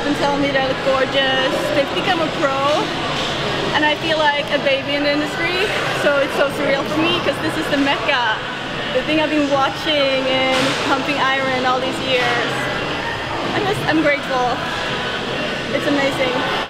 been telling me that I look gorgeous. They think I'm a pro, and I feel like a baby in the industry. So it's so surreal for me because this is the Mecca, the thing I've been watching and pumping iron all these years. I'm grateful. It's amazing.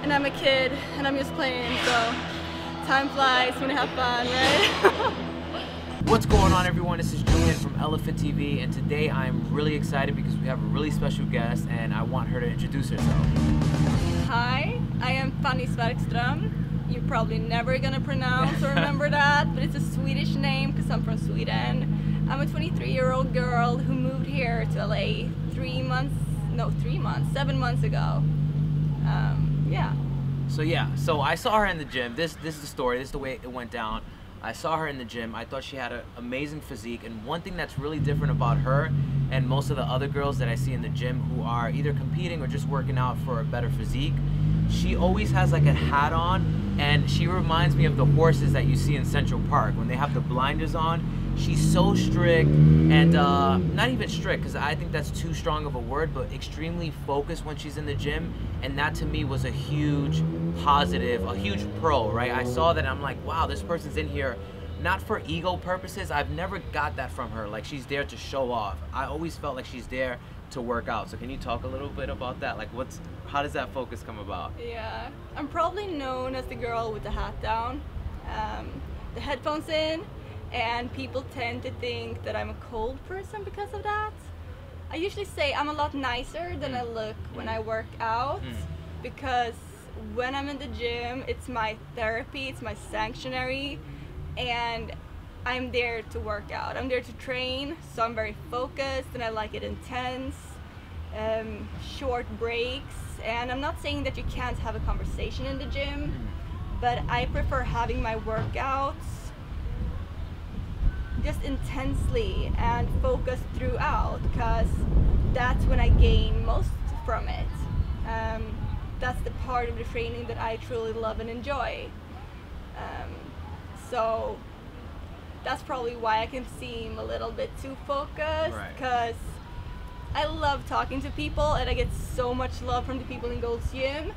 And I'm a kid and I'm just playing, so time flies when you have fun, right? What's going on, everyone? This is Julian from Elephant TV, and today I'm really excited because we have a really special guest and I want her to introduce herself. Hi, I am Fanny Sverkström. You're probably never gonna pronounce or remember that, but it's a Swedish name because I'm from Sweden. I'm a 23-year-old girl who moved here to LA 7 months ago. Yeah. So I saw her in the gym. This is the story. This is the way it went down. I saw her in the gym. I thought she had an amazing physique, and one thing that's really different about her and most of the other girls that I see in the gym who are either competing or just working out for a better physique, she always has like a hat on, and she reminds me of the horses that you see in Central Park when they have the blinders on. She's so strict, and not even strict because I think that's too strong of a word, but extremely focused when she's in the gym, and that to me was a huge positive, a huge pro, right? I saw that and I'm like, wow, this person's in here not for ego purposes. I've never got that from her, like she's there to show off. I always felt like she's there to work out. So can you talk a little bit about that? Like how does that focus come about? Yeah, I'm probably known as the girl with the hat down, the headphones in, and people tend to think that I'm a cold person because of that. I usually say I'm a lot nicer than I look when I work out, because when I'm in the gym, it's my therapy, it's my sanctuary, and I'm there to work out. I'm there to train, so I'm very focused and I like it intense, short breaks, and I'm not saying that you can't have a conversation in the gym, but I prefer having my workouts just intensely and focused throughout, because that's when I gain most from it. That's the part of the training that I truly love and enjoy. So that's probably why I can seem a little bit too focused, because I love talking to people and I get so much love from the people in Gold's Gym,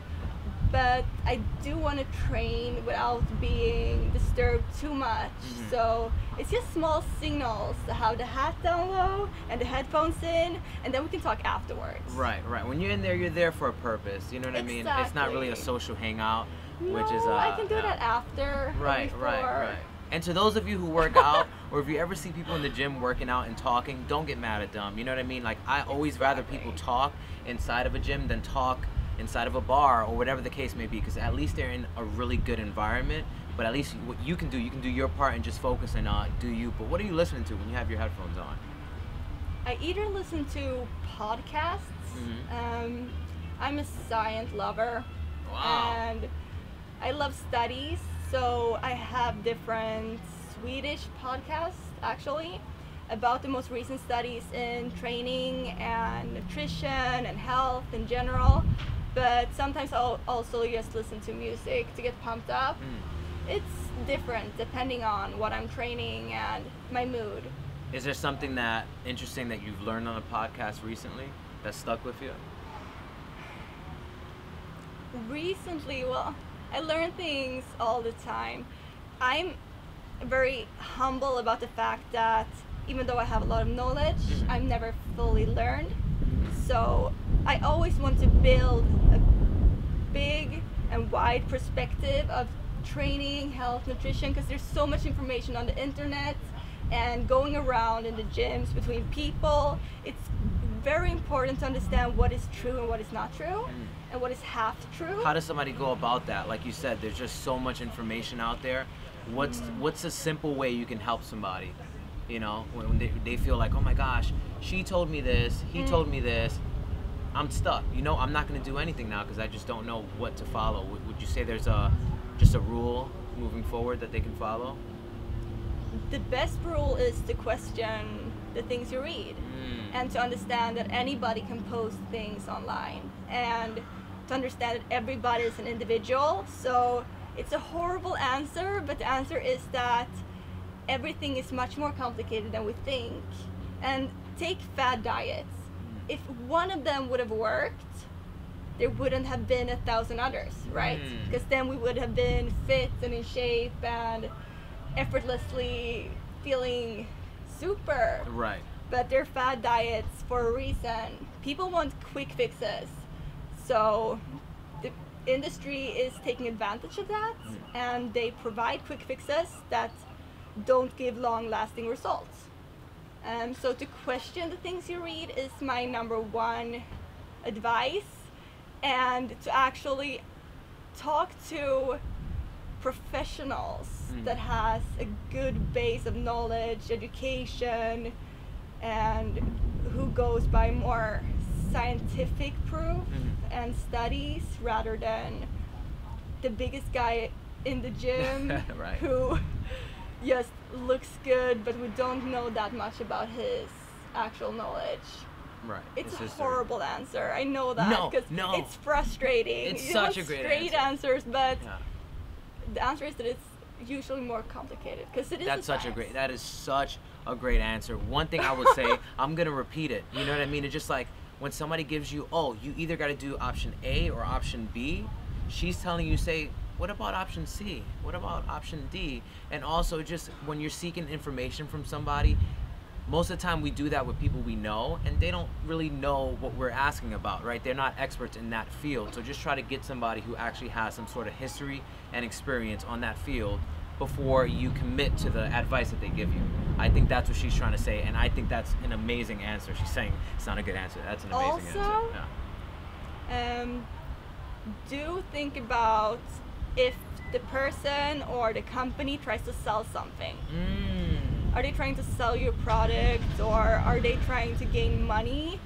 but I do want to train without being disturbed too much. So it's just small signals to have the hat down low and the headphones in, and then we can talk afterwards. Right. When you're in there, you're there for a purpose. You know what I mean? It's not really a social hangout, which is I can do that after. Right. And to those of you who work out, Or if you ever see people in the gym working out and talking, don't get mad at them. You know what I mean? Like, I always rather people talk inside of a gym than talk inside of a bar or whatever the case may be, because at least they're in a really good environment. But at least what you can do your part and just focus and do you. But what are you listening to when you have your headphones on? I either listen to podcasts. I'm a science lover. Wow. And I love studies, so I have different Swedish podcasts actually about the most recent studies in training and nutrition and health in general. But sometimes I'll also just listen to music to get pumped up. It's different depending on what I'm training and my mood. Is there something that interesting that you've learned on a podcast recently that stuck with you? Recently, well, I learn things all the time. I'm very humble about the fact that even though I have a lot of knowledge, I'm never fully learned. So I always want to build a big and wide perspective of training, health, nutrition, because there's so much information on the internet and going around in the gyms between people. It's very important to understand what is true and what is not true and what is half true. How does somebody go about that? Like you said, there's just so much information out there. What's a simple way you can help somebody? You know, when they feel like, oh my gosh, she told me this, he told me this, I'm stuck. You know, I'm not going to do anything now because I just don't know what to follow. Would you say there's just a rule moving forward that they can follow? The best rule is to question the things you read and to understand that anybody can post things online and to understand that everybody is an individual. So it's a horrible answer, but the answer is that everything is much more complicated than we think. And take fad diets. If one of them would have worked, there wouldn't have been 1,000 others, right? Because then we would have been fit and in shape and effortlessly feeling super. Right. But they're fad diets for a reason. People want quick fixes. So the industry is taking advantage of that, and they provide quick fixes that don't give long-lasting results. So to question the things you read is my number one advice, and to actually talk to professionals that has a good base of knowledge, education, and who goes by more scientific proof and studies rather than the biggest guy in the gym right. who just looks good, but we don't know that much about his actual knowledge. Right. It's a horrible answer. I know that because No. it's frustrating. It's you such want a great straight answer. answers, but the answer is that it's usually more complicated because it is. That is such a great answer. One thing I would say, I'm gonna repeat it. You know what I mean? It's just like when somebody gives you, oh, you either got to do option A or option B. She's telling you, say, what about option C? What about option D? And also, just when you're seeking information from somebody, most of the time we do that with people we know, and they don't really know what we're asking about, right? They're not experts in that field. So just try to get somebody who actually has some sort of history and experience on that field before you commit to the advice that they give you. I think that's what she's trying to say, and I think that's an amazing answer. She's saying it's not a good answer. That's an amazing answer. Yeah. Do think about if the person or the company tries to sell something. Are they trying to sell you a product, or are they trying to gain money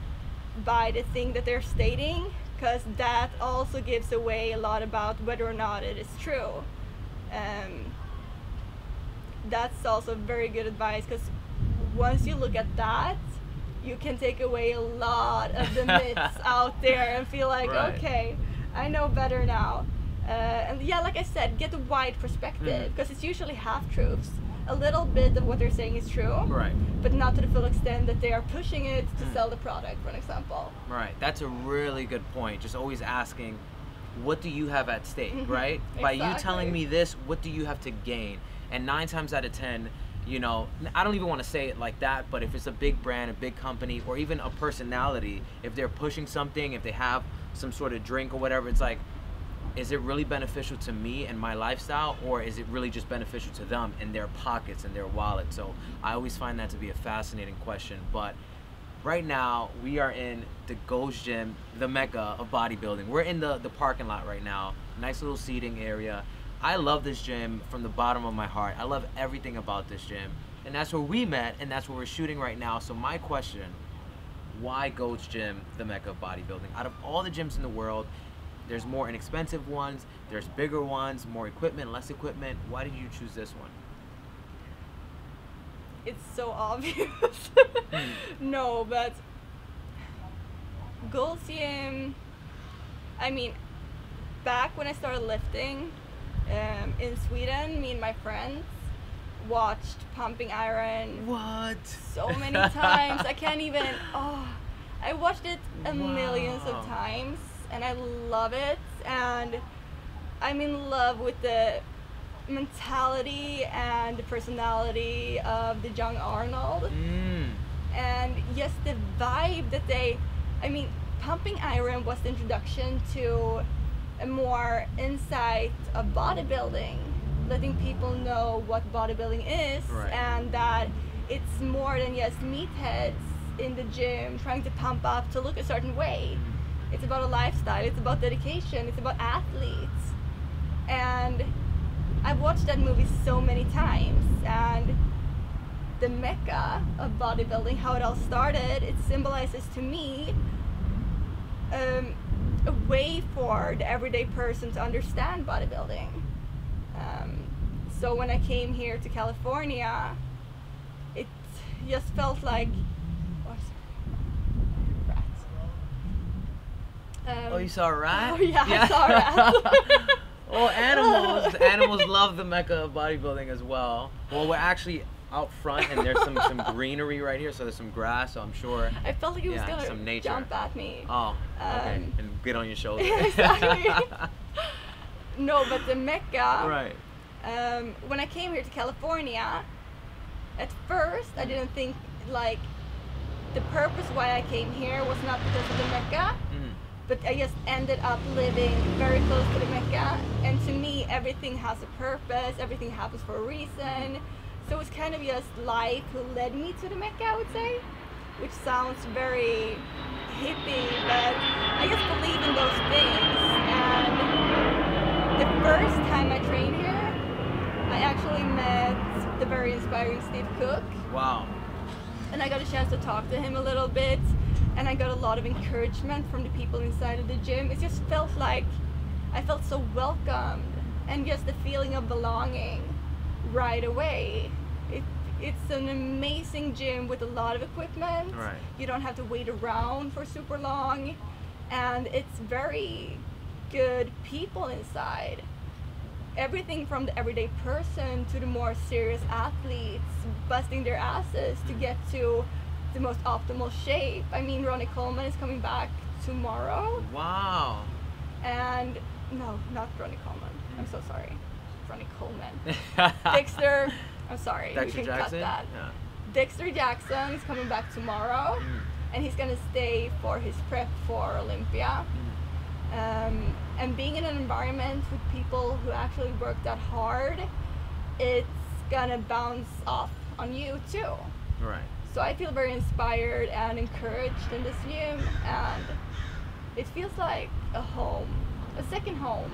by the thing that they're stating? Because that also gives away a lot about whether or not it is true. That's also very good advice, because once you look at that, you can take away a lot of the myths out there and feel like, okay, I know better now. And yeah, like I said, get a wide perspective, because it's usually half-truths. A little bit of what they're saying is true, but not to the full extent that they are pushing it to sell the product, for an example. Right, that's a really good point. Just always asking, what do you have at stake, right? By you telling me this, what do you have to gain? And 9 times out of 10, you know, I don't even want to say it like that, but if it's a big brand, a big company, or even a personality, if they're pushing something, if they have some sort of drink or whatever, it's like, is it really beneficial to me and my lifestyle, or is it really just beneficial to them and their pockets and their wallet? So I always find that to be a fascinating question. But right now we are in the Gold's Gym, the mecca of bodybuilding. We're in the parking lot right now. Nice little seating area. I love this gym from the bottom of my heart. I love everything about this gym. And that's where we met, and that's where we're shooting right now. So my question, why Gold's Gym, the mecca of bodybuilding? Out of all the gyms in the world, there's more inexpensive ones, there's bigger ones, more equipment, less equipment. Why did you choose this one? It's so obvious. No, but Gold's Gym, I mean, back when I started lifting in Sweden, me and my friends watched Pumping Iron. What? So many times. I can't even, I watched it millions of times, and I love it, and I'm in love with the mentality and the personality of the young Arnold, and just the vibe that Pumping Iron was the introduction to a more insight of bodybuilding, letting people know what bodybuilding is, right, and that it's more than just meatheads in the gym trying to pump up to look a certain way. It's about a lifestyle, it's about dedication, it's about athletes. And I've watched that movie so many times, and the mecca of bodybuilding, how it all started, it symbolizes to me a way for the everyday person to understand bodybuilding. So when I came here to California, it just felt like, oh, you saw a rat? Oh yeah, I saw a rat. Oh, animals love the mecca of bodybuilding as well. Well, we're actually out front, and there's some greenery right here, so there's some grass, so I'm sure. I felt like it was gonna some nature. jump at me. Oh, okay, and get on your shoulder. Yeah, exactly. No, but the mecca, right. When I came here to California, at first I didn't think, like, the purpose why I came here was not because of the mecca, but I just ended up living very close to the mecca, and to me everything has a purpose, everything happens for a reason. So it's kind of just life who led me to the mecca, I would say, which sounds very hippie, but I just believe in those things. And the first time I trained here, I actually met the very inspiring Steve Cook. Wow. And I got a chance to talk to him a little bit, and I got a lot of encouragement from the people inside of the gym. It just felt like I felt so welcomed, and just the feeling of belonging right away. It's an amazing gym with a lot of equipment. Right. You don't have to wait around for super long, and it's very good people inside. Everything from the everyday person to the more serious athletes busting their asses to get to the most optimal shape. I mean, Ronnie Coleman is coming back tomorrow. Wow. And no, not Ronnie Coleman. I'm so sorry. Ronnie Coleman. Dexter, I'm sorry. Dexter you can Jackson? cut that. Yeah. Dexter Jackson is coming back tomorrow, and he's gonna stay for his prep for Olympia. And being in an environment with people who actually work that hard, it's gonna bounce off on you too. Right. So I feel very inspired and encouraged in this gym, and it feels like a home, a second home.